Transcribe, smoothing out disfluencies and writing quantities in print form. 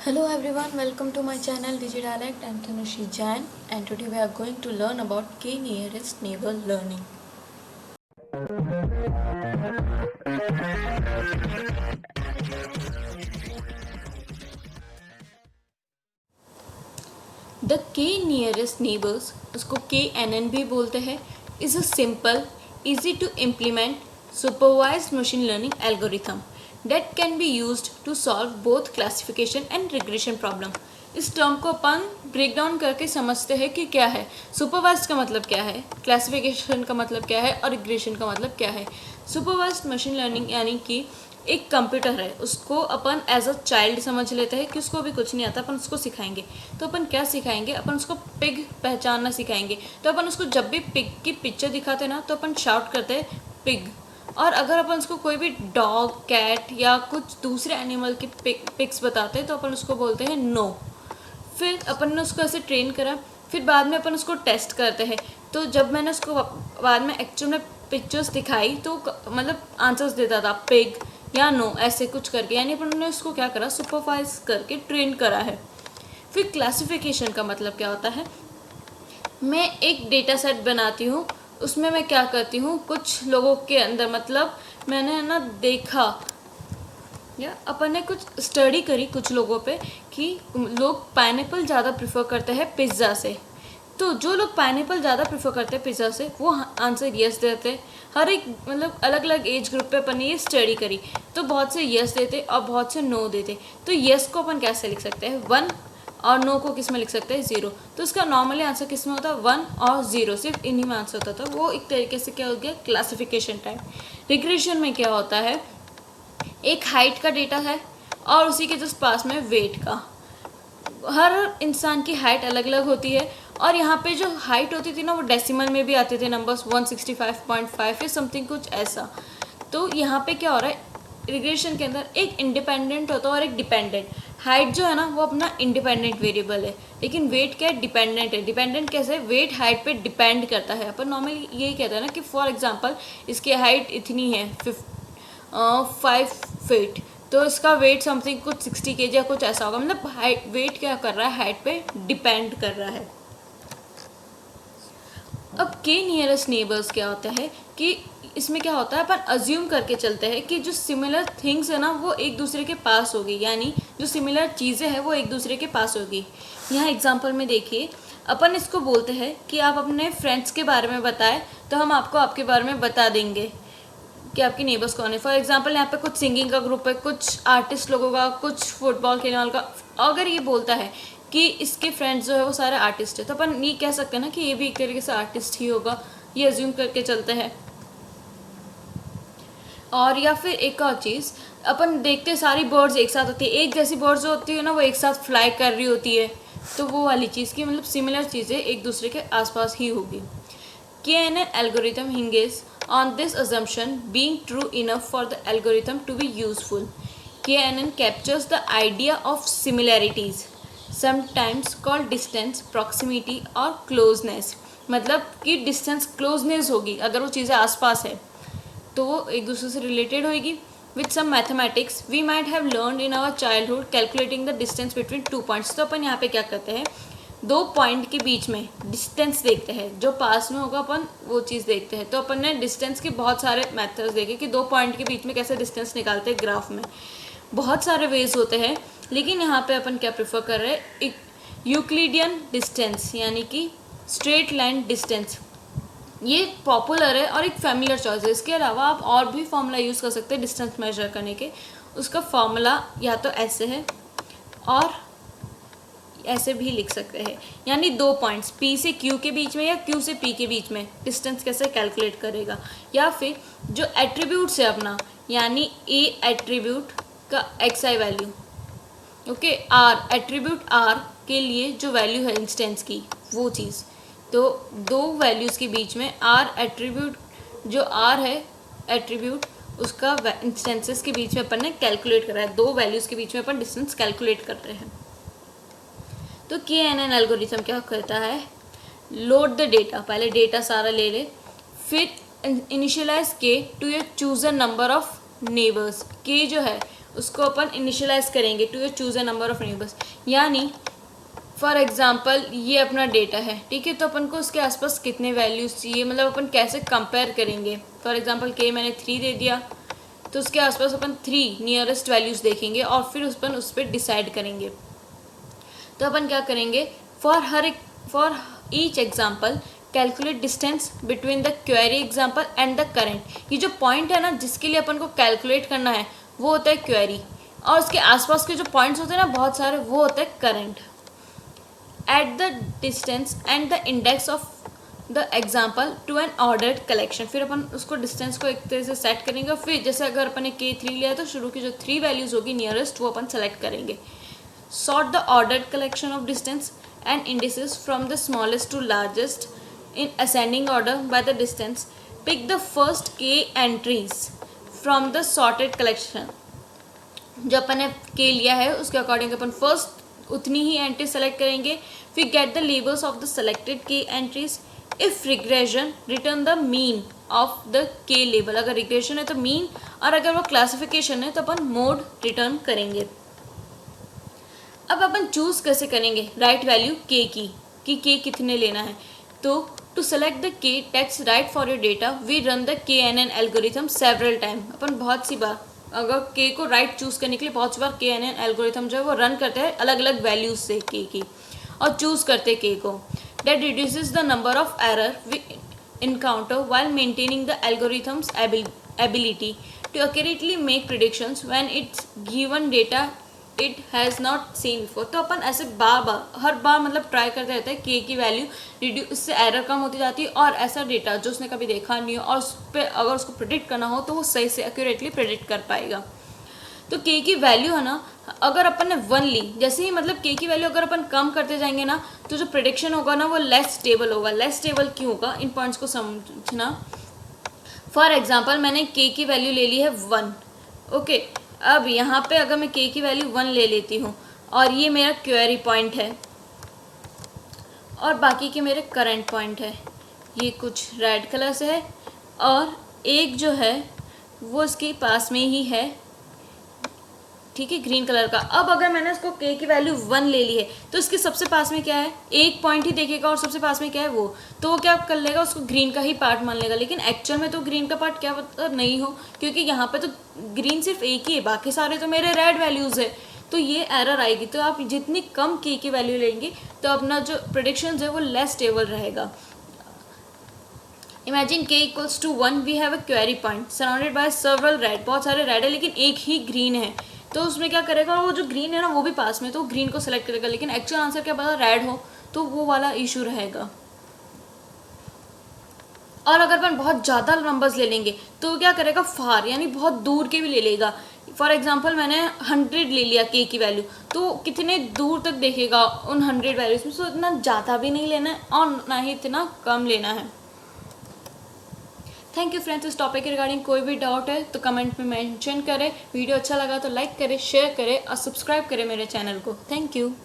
Hello everyone, welcome to my channel Digidialect. I'm Tanushi Jain and today we are going to learn about K nearest neighbor learning. The K nearest neighbors, उसको KNN भी बोलते हैं, is a simple, easy to implement, supervised machine learning algorithm that can be used to solve both classification and regression problem. इस term को अपन break down करके समझते हैं कि क्या है. सुपरवाइज्ड का मतलब क्या है, क्लासिफिकेशन का मतलब क्या है और रिग्रेशन का मतलब क्या है. सुपरवाइज्ड मशीन लर्निंग यानी कि एक कंप्यूटर है, उसको अपन एज अ चाइल्ड समझ लेते हैं कि उसको अभी कुछ नहीं आता, अपन उसको सिखाएंगे. तो अपन क्या सिखाएंगे, अपन उसको पिग पहचानना सिखाएंगे. तो अपन उसको जब भी पिग की पिक्चर दिखाते ना तो अपन शाउट करते हैं पिग. और अगर अपन उसको कोई भी डॉग, कैट या कुछ दूसरे एनिमल की पिक्स बताते हैं तो अपन उसको बोलते हैं नो. फिर अपन ने उसको ऐसे ट्रेन करा, फिर बाद में अपन उसको टेस्ट करते हैं. तो जब मैंने उसको बाद में एक्चुअल में पिक्चर्स दिखाई तो मतलब आंसर्स देता था पिग या नो ऐसे कुछ करके, यानी अपन ने उसको क्या करा, सुपरवाइज करके ट्रेन करा है. फिर क्लासिफिकेशन का मतलब क्या होता है, मैं एक डेटा सेट बनाती हूँ, उसमें मैं क्या करती हूँ, कुछ लोगों के अंदर मतलब मैंने ना देखा या अपन ने कुछ स्टडी करी कुछ लोगों पे कि लोग पाइनएप्पल ज़्यादा प्रेफर करते हैं पिज़्ज़ा से. तो जो लोग पाइनएप्पल ज़्यादा प्रेफर करते हैं पिज़्ज़ा से वो आंसर यस देते हैं. हर एक मतलब अलग अलग एज ग्रुप पे अपन ने ये स्टडी करी, तो बहुत से यस देते और बहुत से नो देते. तो यस को अपन कैसे लिख सकते हैं 1 और नो को किस में लिख सकते हैं 0. तो इसका नॉर्मली आंसर किस में होता है 1 और 0, सिर्फ इन्हीं में आंसर होता था. वो एक तरीके से क्या हो गया क्लासिफिकेशन टाइप. रिग्रेशन में क्या होता है, एक हाइट का डेटा है और उसी के जस्ट पास में वेट का. हर इंसान की हाइट अलग अलग होती है और यहाँ पे जो हाइट होती थी ना वो डेसिमल में भी आते थे नंबर्स 165.5 या समथिंग कुछ ऐसा. तो यहाँ पे क्या हो रहा है, रिग्रेशन के अंदर एक इंडिपेंडेंट होता है और एक डिपेंडेंट. हाइट जो है ना वो अपना इंडिपेंडेंट वेरिएबल है, लेकिन वेट क्या है, डिपेंडेंट है. डिपेंडेंट कैसे, वेट हाइट पे डिपेंड करता है. अपन नॉर्मली यही कहते हैं ना कि फॉर एग्जांपल इसकी हाइट इतनी है 5 फीट, तो इसका वेट समथिंग कुछ 60 kg या कुछ ऐसा होगा. मतलब हाइट वेट क्या कर रहा है, हाइट पे डिपेंड कर रहा है. अब के नियरेस्ट नेबर्स क्या होता है कि इसमें क्या होता है, अपन अज्यूम करके चलते हैं कि जो सिमिलर थिंग्स है ना वो एक दूसरे के पास होगी, यानी जो सिमिलर चीज़ें हैं वो एक दूसरे के पास होगी. यहाँ एग्जांपल में देखिए, अपन इसको बोलते हैं कि आप अपने फ्रेंड्स के बारे में बताएं तो हम आपको आपके बारे में बता देंगे कि आपके नेबर्स कौन है. फॉर एग्जांपल यहाँ पे कुछ सिंगिंग का ग्रुप है, कुछ आर्टिस्ट लोगों का, कुछ फुटबॉल खेलने वालों का. अगर ये बोलता है कि इसके फ्रेंड्स जो है वो सारे आर्टिस्ट है, तो अपन ये कह सकते हैं ना कि ये भी एक तरीके से आर्टिस्ट ही होगा, ये अज्यूम करके चलते हैं. और या फिर एक और चीज़, अपन देखते हैं सारी बर्ड्स एक साथ होती है, एक जैसी बर्ड्स जो होती है ना वो एक साथ फ्लाई कर रही होती है. तो वो वाली चीज़ की मतलब सिमिलर चीज़ें एक दूसरे के आसपास ही होगी. KNN algorithm hinges on this assumption being true enough for the algorithm to be useful. KNN captures the idea of similarities, sometimes called distance, proximity or closeness. मतलब कि distance closeness होगी, अगर वो चीज़ें आसपास है तो वो एक दूसरे से रिलेटेड होगी. With some mathematics we might have learned in our childhood calculating the distance between 2 points. तो अपन यहाँ पे क्या करते हैं, 2 पॉइंट के बीच में डिस्टेंस देखते हैं, जो पास में होगा अपन वो चीज़ देखते हैं. तो अपन ने डिस्टेंस के बहुत सारे मेथड्स देखे कि 2 पॉइंट के बीच में कैसे डिस्टेंस निकालते हैं ग्राफ में. बहुत सारे वेज होते हैं, लेकिन यहाँ पे अपन क्या प्रेफर कर रहे हैं, एक यूक्लिडियन डिस्टेंस यानी कि स्ट्रेट लाइन डिस्टेंस. ये पॉपुलर है और एक फैमिलियर चॉइस है. इसके अलावा आप और भी फॉर्मूला यूज़ कर सकते हैं डिस्टेंस मेजर करने के. उसका फॉर्मूला या तो ऐसे है और ऐसे भी लिख सकते हैं, यानी 2 पॉइंट्स P से Q के बीच में या Q से P के बीच में डिस्टेंस कैसे कैलकुलेट करेगा. या फिर जो एट्रीब्यूट्स है अपना, यानी A एट्रीब्यूट का XI value, okay, R attribute R के लिए जो वैल्यू है इंस्टेंस की वो चीज़. तो 2 वैल्यूज़ के बीच में R एट्रीब्यूट, जो R है एट्रीब्यूट, उसका इंस्टेंसेस के बीच में अपन ने कैलकुलेट करा है. 2 वैल्यूज़ के बीच में अपन डिस्टेंस कैलकुलेट कर रहे हैं. तो KNN एल्गोरिथम क्या करता है, लोड द डेटा, पहले डेटा सारा ले ले, फिर initialise K to a chosen number of neighbours. K जो है उसको अपन इनिशियलाइज करेंगे to choose a number of neighbours. यानी फॉर एग्जाम्पल ये अपना डेटा है, ठीक है, तो अपन को उसके आसपास कितने वैल्यूज़ चाहिए, मतलब अपन कैसे कंपेयर करेंगे। फॉर एग्जाम्पल के मैंने 3 दे दिया, तो उसके आसपास अपन 3 नियरेस्ट वैल्यूज़ देखेंगे और फिर उस पर डिसाइड करेंगे। तो अपन क्या करेंगे, for each example calculate distance between the query example and the current. ये जो पॉइंट है ना जिसके लिए अपन को कैलकुलेट करना है वो होता है क्वेरी, और उसके आसपास के जो पॉइंट्स होते हैं ना बहुत सारे, वो होता है current. At the distance and the index of the example to an ordered collection. फिर अपन उसको डिस्टेंस को एक तरह से सेट करेंगे और फिर जैसे अगर अपन ने K3 लिया है तो शुरू की जो 3 वैल्यूज़ होगी नियरेस्ट वो अपन सेलेक्ट करेंगे। Sort the ordered collection of distance and indices from the smallest to largest in ascending order by the distance. Pick the first k entries from the sorted collection. जो अपन ने k लिया है उसके according अपन first उतनी ही entry select करेंगे। फिर get the labels of the selected k entries. If regression return the mean of the k label. अगर regression है तो मीन, और अगर वो क्लासिफिकेशन है तो अपन मोड रिटर्न करेंगे। अब अपन चूज़ कैसे करेंगे राइट वैल्यू k की, कि k कितने लेना है। तो to select the k text right for your data we run the KNN algorithm several time. अपन बहुत सी बार अगर k को राइट चूज़ करने के लिए बहुत सी बार KNN एल्गोरिथम जो है वो रन करते हैं अलग अलग वैल्यूज से k की, और चूज़ करते k को। That reduces the number of error we encounter while maintaining the algorithm's ability to accurately make predictions when it's given data it has not seen before. तो अपन ऐसे हर बार मतलब ट्राई करते रहते हैं के की वैल्यू रिड्यूस, इससे एरर कम होती जाती है, और ऐसा डेटा जो उसने कभी देखा नहीं हो और उस पर अगर उसको प्रेडिक्ट करना हो तो वो सही से एक्यूरेटली प्रेडिक्ट कर पाएगा। तो के की वैल्यू है ना, अगर अपन ने 1 ली, जैसे ही मतलब के की वैल्यू अगर अपन कम करते जाएंगे ना तो जो प्रेडिक्शन होगा ना वो लेस स्टेबल होगा। लेस स्टेबल क्यों होगा, इन पॉइंट्स को समझना। फॉर एग्जाम्पल मैंने के की वैल्यू ले ली है 1, ओके। अब यहाँ पे अगर मैं k की वैल्यू 1 ले लेती हूँ और ये मेरा क्वेरी पॉइंट है और बाकी के मेरे करंट पॉइंट है, ये कुछ रेड कलर से है और एक जो है वो इसके पास में ही है, ठीक है, ग्रीन कलर का। अब अगर मैंने इसको k की वैल्यू 1 ले ली है तो इसके सबसे पास में क्या है, एक पॉइंट ही देखेगा और सबसे पास में क्या है वो, तो वो क्या कर लेगा, उसको ग्रीन का ही पार्ट मान लेगा। लेकिन एक्चुअल में तो ग्रीन का पार्ट क्या पता नहीं हो, क्योंकि यहाँ पे तो ग्रीन सिर्फ एक ही है, बाकी सारे तो मेरे रेड वैल्यूज़ है, तो ये एरर आएगी। तो आप जितनी कम k की वैल्यू लेंगे तो अपना जो प्रेडिक्शन है वो लेस स्टेबल रहेगा। Imagine k equals to 1, we have a query point surrounded by several red, बहुत सारे रेड है लेकिन एक ही ग्रीन है, तो उसमें क्या करेगा, वो जो ग्रीन है ना वो भी पास में, तो ग्रीन को सेलेक्ट करेगा, लेकिन एक्चुअल आंसर क्या पता रेड हो, तो वो वाला इशू रहेगा। और अगर अपन बहुत ज़्यादा नंबर्स ले लेंगे तो क्या करेगा, फार यानी बहुत दूर के भी ले लेगा। फॉर एग्जांपल मैंने 100 ले लिया k की वैल्यू, तो कितने दूर तक देखेगा उन 100 वैल्यूज में, तो इतना ज़्यादा भी नहीं लेना है और ना ही इतना कम लेना है। Thank you friends. इस टॉपिक के रिगार्डिंग कोई भी डाउट है तो कमेंट में मेंशन करें। वीडियो अच्छा लगा तो लाइक करें, शेयर करें और सब्सक्राइब करें मेरे चैनल को। Thank you.